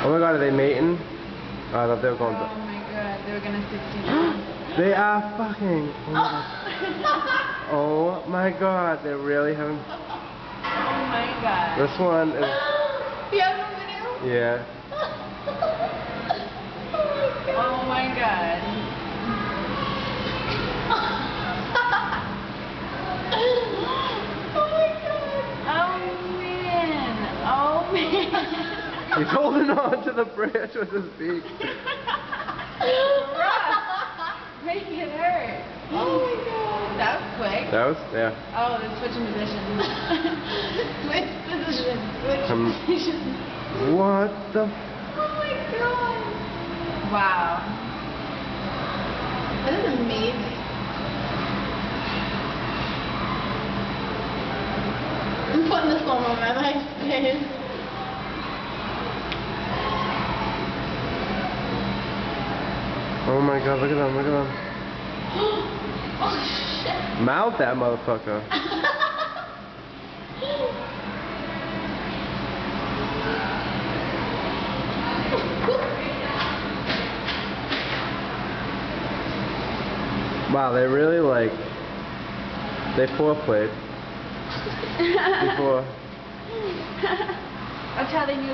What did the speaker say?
Oh my god, are they mating? Oh, I thought they were going to... Oh my god, they were gonna stick together. They are fucking... Oh my god, they're really having... Oh my god. This one is... You have a video? Yeah. Oh my god. Oh man. He's holding on to the branch with his beak. Make it hurt. Oh my god. That was quick. That was, yeah. Oh, they're switching positions. Switch positions. Switch positions. What the? Oh my god. Wow. That is amazing. I'm putting this one on my face. Oh my god, look at them, look at them. Oh shit. Mount that motherfucker. Wow, they really like... They foreplayed. Before. That's how they knew.